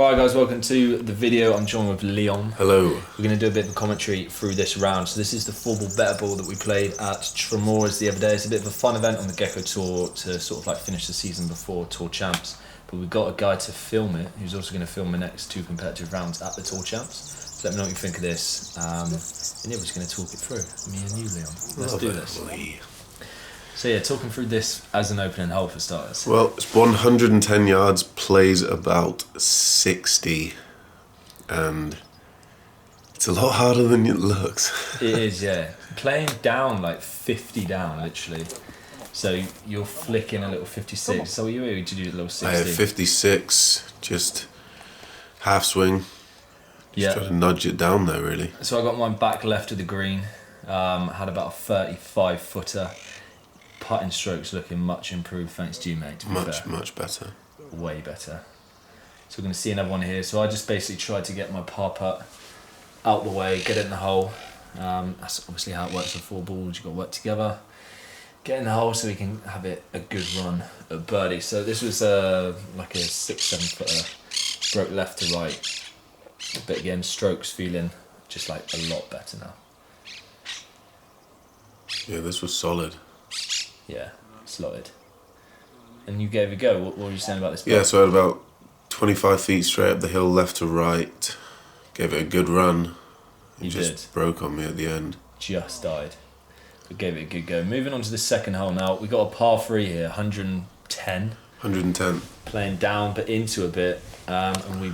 Alright guys, welcome to the video. I'm joined with Leon. Hello. We're going to do a bit of a commentary through this round. So this is the 4-ball better ball that we played at Tremores the other day. It's a bit of a fun event on the Gecko Tour to sort of like finish the season before Tour Champs. But we've got a guy to film it who's also going to film the next 2 competitive rounds at the Tour Champs. So let me know what you think of this. And yeah, we're just going to talk it through. Me and you, Leon. Let's do this. So yeah, talking through this as an opening hole for starters. Well, it's 110 yards, plays about 60, and it's a lot harder than it looks. It is, yeah. Playing down like 50 down, literally. So you're flicking a little 56. So you did you do a little 60? I had 56, just half swing. Just try to nudge it down there, really. So I got mine back left of the green. Had about a 35 footer. Putting strokes looking much improved thanks to you, mate. Much better. Way better. So we're going to see another one here. So I just basically tried to get my par putt out the way, get it in the hole. That's obviously how it works with 4 balls. You've got to work together. Get in the hole so we can have it a good run at birdie. So this was like a 6-7 footer. Broke left to right. But again, strokes feeling just like a lot better now. Yeah, this was solid. Yeah, slotted. And you gave it a go. What were you saying about this? Yeah, so I had about 25 feet straight up the hill, left to right. Gave it a good run. It just broke on me at the end. Just died. But gave it a good go. Moving on to the second hole now. We got a par 3 here, 110. 110. Playing down but into a bit. And we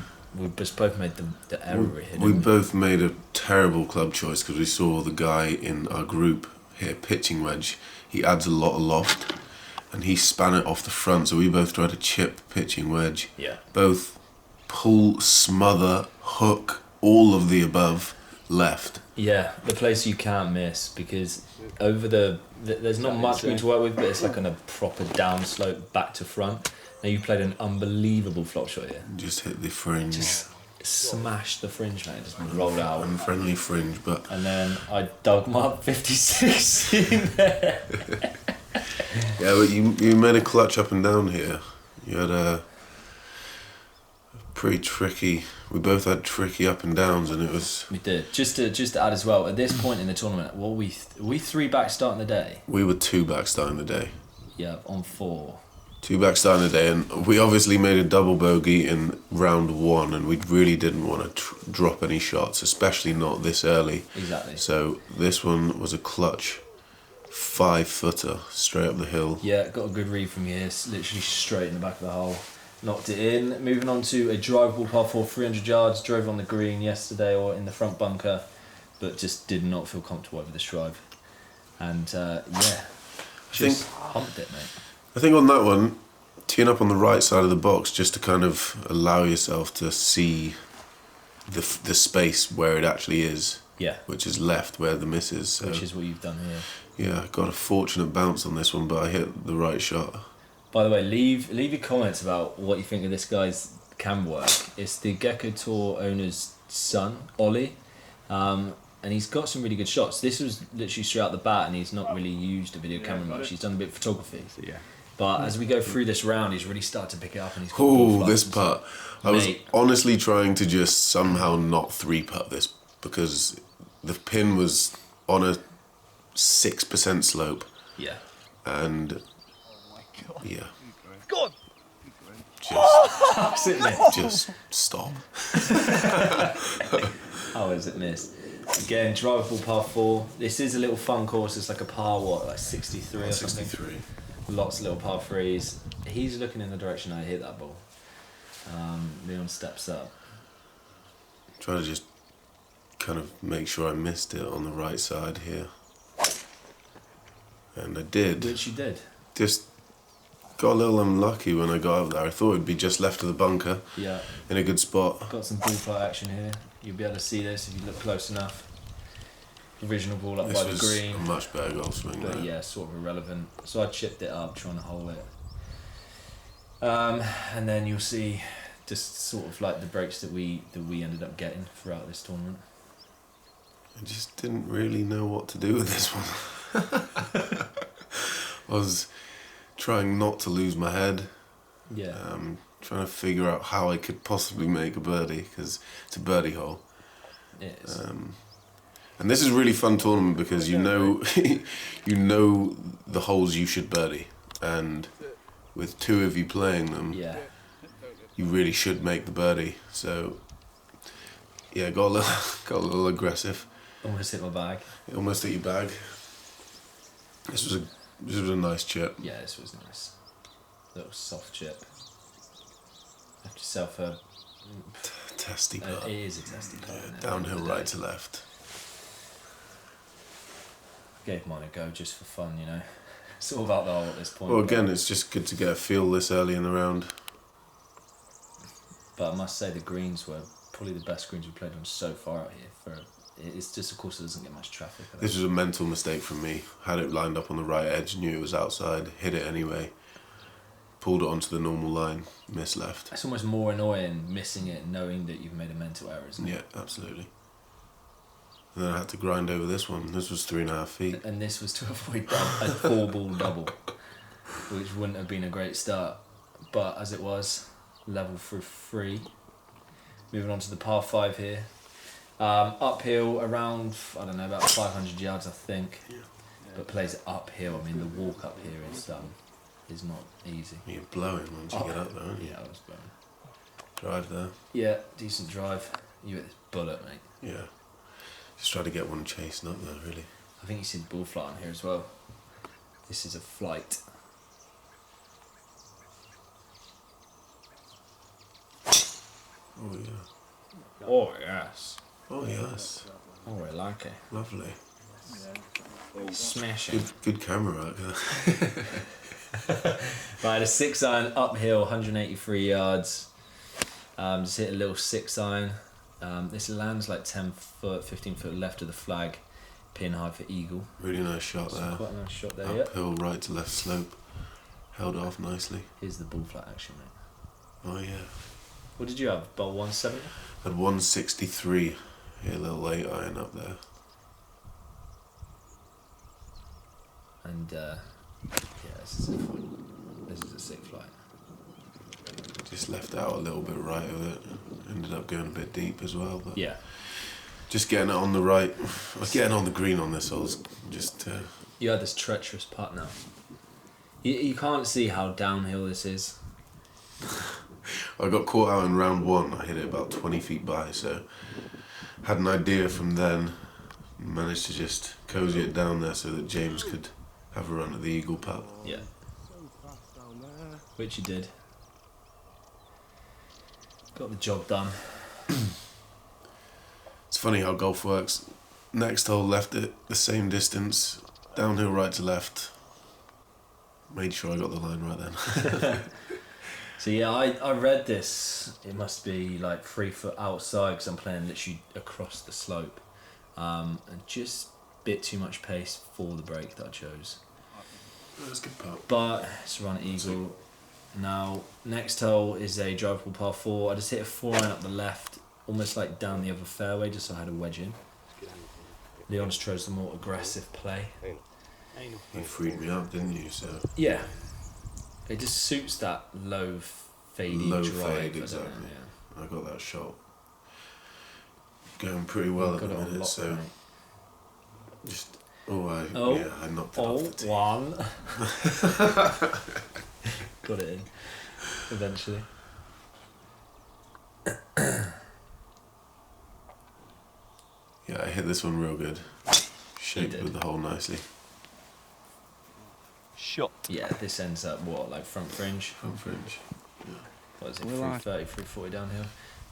just both made the error here. We both made a terrible club choice because we saw the guy in our group hit a pitching wedge. He adds a lot of loft, and he span it off the front, so we both tried to chip pitching wedge. Yeah. Both pull, smother, hook, all of the above left. Yeah, the place you can't miss because over there's not much room to work with, but it's like on a proper downslope back to front. Now you played an unbelievable flop shot here. Just hit the fringe. Just smashed the fringe, mate. Just rolled out. Unfriendly fringe, but... And then I dug my 56 in there. Yeah, but you made a clutch up and down here. You had a pretty tricky... We both had tricky up and downs, and it was... We did. Just to add as well, at this point in the tournament, were we 3 back starting the day? We were 2 back starting the day. Yeah, on 4. 2 back starting the day, and we obviously made a double bogey in round 1, and we really didn't want to drop any shots, especially not this early. Exactly. So this one was a clutch 5-footer straight up the hill. Yeah, got a good read from here. It's literally straight in the back of the hole. Knocked it in. Moving on to a drivable par 4, 300 yards. Drove on the green yesterday or in the front bunker, but just did not feel comfortable over this drive. And just humped it, mate. I think on that one, teeing up on the right side of the box just to kind of allow yourself to see the space where it actually is. Yeah. Which is left where the miss is. So, which is what you've done here. Yeah, got a fortunate bounce on this one, but I hit the right shot. By the way, leave your comments about what you think of this guy's cam work. It's the Gecko Tour owner's son, Ollie. And he's got some really good shots. This was literally straight out the bat, and he's not really used a video camera much. He's done a bit of photography. Yeah. But as we go through this round, he's really started to pick it up, and he's got oh, this putt. I was honestly trying to just somehow not 3-putt this because the pin was on a 6% slope. Yeah. And yeah. Go on. Just stop. How is it missed? Again, drivable par 4. This is a little fun course. It's like a par, like 63 or something? 63. Lots of little par 3s. He's looking in the direction I hit that ball. Leon steps up. Try to just kind of make sure I missed it on the right side here. And I did. Which you did. Just got a little unlucky when I got up there. I thought it'd be just left of the bunker. Yeah. In a good spot. Got some bullfly action here. You'll be able to see this if you look close enough. Original ball up by the green. A much better golf swing. But yeah, sort of irrelevant. So I chipped it up, trying to hole it. And then you'll see just sort of like the breaks that we ended up getting throughout this tournament. I just didn't really know what to do with this one. I was trying not to lose my head. Yeah. trying to figure out how I could possibly make a birdie, because it's a birdie hole. It is. And this is a really fun tournament because you know the holes you should birdie, and with two of you playing them, Yeah. you really should make the birdie. So yeah, got a little aggressive. Almost hit my bag. It almost hit your bag. This was a nice chip. Yeah, this was nice. Little soft chip. Have yourself a. Testy putt. It is a testy putt. Yeah, downhill right to left. Gave mine a go just for fun, you know. It's all about the hole at this point. Well, again, it's just good to get a feel this early in the round. But I must say the greens were probably the best greens we've played on so far out here. It's just, of course, it doesn't get much traffic. This was a mental mistake from me. Had it lined up on the right edge, knew it was outside, hit it anyway. Pulled it onto the normal line, missed left. It's almost more annoying missing it knowing that you've made a mental error, isn't it? Yeah, absolutely. And then I had to grind over this one. This was 3.5 feet. And this was to avoid a 4-ball double, which wouldn't have been a great start. But as it was, level through 3. Moving on to the par 5 here. Uphill around, I don't know, about 500 yards, I think. Yeah. But plays it uphill. I mean, the walk up here is not easy. You're blowing once you get up there, aren't you? Yeah, I was blowing. Drive there. Yeah, decent drive. You hit this bullet, mate. Yeah. Just try to get one chasing up there, really. I think you see the ball flight on here as well. This is a flight. Oh, yeah. Oh, yes. Oh, yes. Oh, I like it. Lovely. Smashing. Good camera work, yeah. Right, a 6-iron uphill, 183 yards. Just hit a little 6-iron. This lands like 10 foot, 15 foot left of the flag. Pin high for eagle. Really nice shot there. Quite a nice shot there, yeah. Uphill, right to left slope. Held off nicely. Here's the ball flight action, mate. Oh, yeah. What did you have? About 170? Had 163. Yeah, a little 8-iron up there. And yeah, this is a sick flight. Just left out a little bit right of it. Ended up going a bit deep as well. But Yeah. just getting it on the right. Getting on the green on this hole. Just. You had this treacherous putt now. You can't see how downhill this is. I got caught out in round 1. I hit it about 20 feet by, so had an idea from then. Managed to just cozy it down there so that James could have a run at the eagle putt. Yeah. Which you did. Got the job done. It's funny how golf works. Next hole left it the same distance, downhill right to left. Made sure I got the line right then. So yeah, I read this. It must be like 3 foot outside because I'm playing literally across the slope, and just a bit too much pace for the break that I chose. That's a good putt. But it's run eagle. Now next hole is a drivable par 4. I just hit a 4-iron up the left, almost like down the other fairway, just so I had a wedge in. Leon chose the more aggressive play. You freed me up, didn't you? So Yeah. It just suits that low fadey low drive. fade, I don't exactly. know, yeah. I got that shot going pretty well at Got the it on minute. lock, So mate. just I knocked it Oh, off the tee. 1. Got it in eventually. Yeah, I hit this one real good. Shaped did. with the hole nicely. Shot. Yeah, this ends up what, like front fringe? Front fringe. What is it, Well, 330, 340 downhill?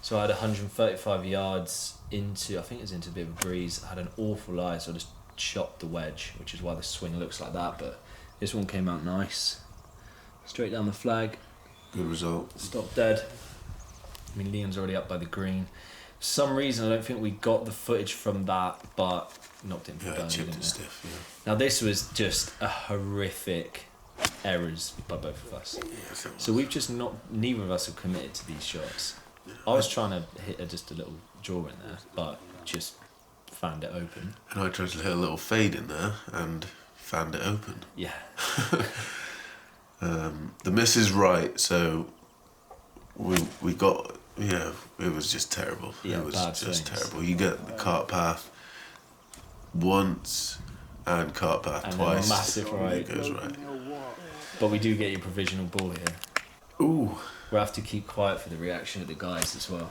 So I had 135 yards into, I think it was into a bit of a breeze. I had an awful lie, so I just chopped the wedge, which is why the swing looks like that. But this one came out nice. Straight down the flag, Good result. stopped dead. I mean, Liam's already up by the green. For some reason, I don't think we got the footage from that, but knocked it for Yeah, I birdie, chipped didn't it we? stiff. Yeah. Now this was just a horrific errors by both of us. So we've just neither of us have committed to these shots. I was trying to hit just a little draw in there, but just found it open. And I tried to hit a little fade in there and found it open. Yeah. The miss is right, so we got, it was just terrible. Yeah, it was bad just swings. terrible. You get the cart path once and cart path And twice. then a massive right. It goes right. But we do get your provisional ball here. Ooh. We'll have to keep quiet for the reaction of the guys as well.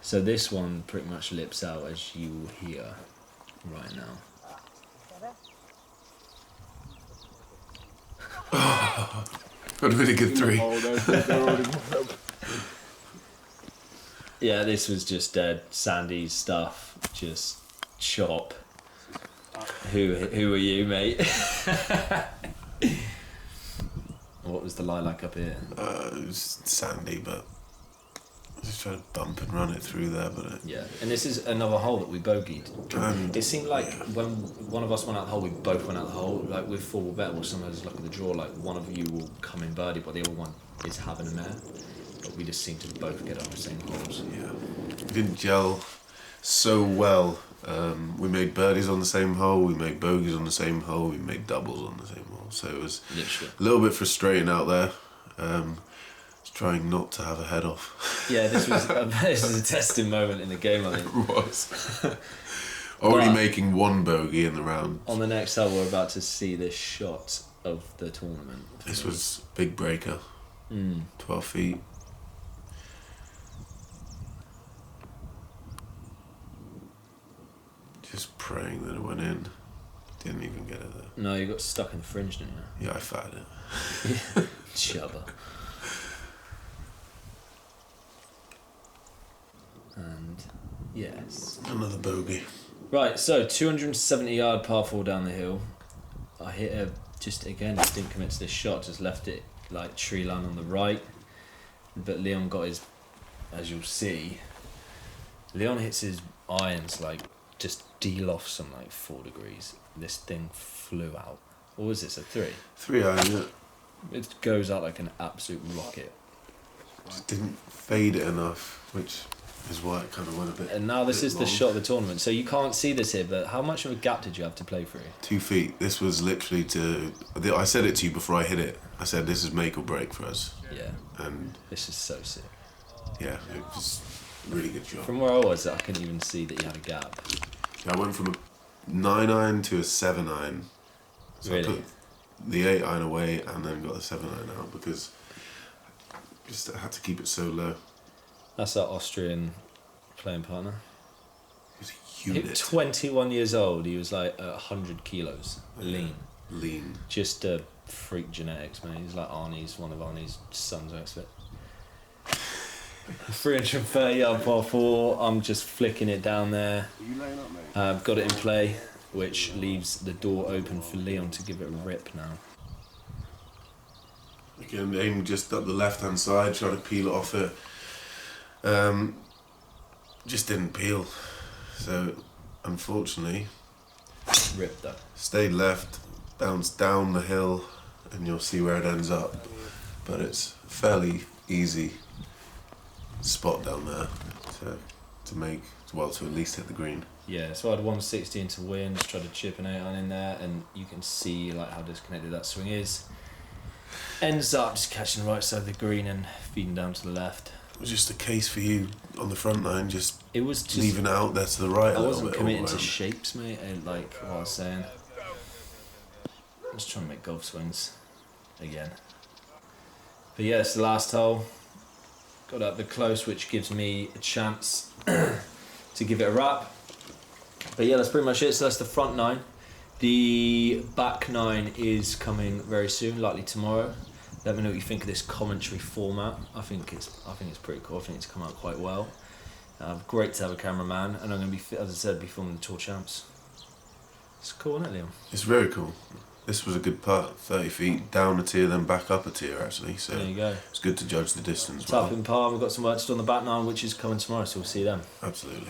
So this one pretty much lips out, as you will hear right now. Got a really good 3. Yeah, this was just dead sandy stuff. Just chop. Who are you, mate? What was the lie like up here? It was sandy, but I was just trying to bump and run it through there, but Yeah, and this is another hole that we bogeyed. It seemed like when one of us went out the hole, we both went out the hole. Like with full bet, sometimes luck of the draw, like one of you will come in birdie, but the other one is having a mare. But we just seem to both get on the same holes. yeah, we didn't gel so well. We made birdies on the same hole, we made bogeys on the same hole, we made doubles on the same hole. So it was Literally. a little bit frustrating out there. Trying not to have a head off. Yeah, this was a testing moment in the game, I think. It was. Already making one bogey in the round. On the next hole, we're about to see this shot of the tournament. This was big breaker. 12 feet. Just praying that it went in. Didn't even get it there. No, you got stuck in the fringe, didn't you? Yeah, I fired it. Chubba. And yes. Another bogey. Right, so 270-yard par 4 down the hill. I hit just didn't commit to this shot, just left it like tree line on the right. But Leon got his, as you'll see, Leon hits his irons like just deal off some like 4 degrees. This thing flew out. What was this, a 3? 3 iron, yeah. It goes out like an absolute rocket. Just didn't fade it enough, which is why it kind of went a bit. And now this is the long. shot of the tournament. So you can't see this here, but how much of a gap did you have to play through? 2 feet. This was literally I said it to you before I hit it. I said this is make or break for us. Yeah. And This is so sick. yeah, it was a really good shot. From where I was, I couldn't even see that you had a gap. I went from a 9 iron to a 7 iron. So Really? I put the 8 iron away and then got the 7 iron out because just I had to keep it so low. That's our Austrian playing partner. It was a He unit. was 21 years old. He was like 100 kilos, lean. Lean. Just freak genetics, man. He's like one of Arnie's sons, I expect. 330-yard par 4. I'm just flicking it down there. Are you laying up, mate? I've got it in play, which leaves the door open for Leon to give it a rip now. Again, aim just up the left hand side, trying to peel it off it. Just didn't peel. So, unfortunately, Rip though. stayed left, bounced down the hill, and you'll see where it ends up. But it's a fairly easy spot down there to at least hit the green. Yeah, so I had 160 into wind, just tried to chip an 8 iron in there, and you can see like how disconnected that swing is. Ends up just catching the right side of the green and feeding down to the left. It was just a case for you on the front line, just It was just leaving it out there to the right a I little wasn't bit. committing all to around. shapes, mate, and like what I was saying. I'm just trying to make golf swings again. But yeah, it's the last hole. Got up the close, which gives me a chance to give it a wrap. But yeah, that's pretty much it. So that's the front 9. The back 9 is coming very soon, likely tomorrow. Let me know what you think of this commentary format. I think it's pretty cool. I think it's come out quite well. Great to have a cameraman, and I'm going to be, as I said, be filming the Tour Champs. It's cool, isn't it, Liam? It's very cool. This was a good putt, 30 feet down a tier, then back up a tier actually. So There you go. it's good to judge the distance. Tap Well. in par. We've got some work to do on the back 9, which is coming tomorrow, so we'll see you then. Absolutely.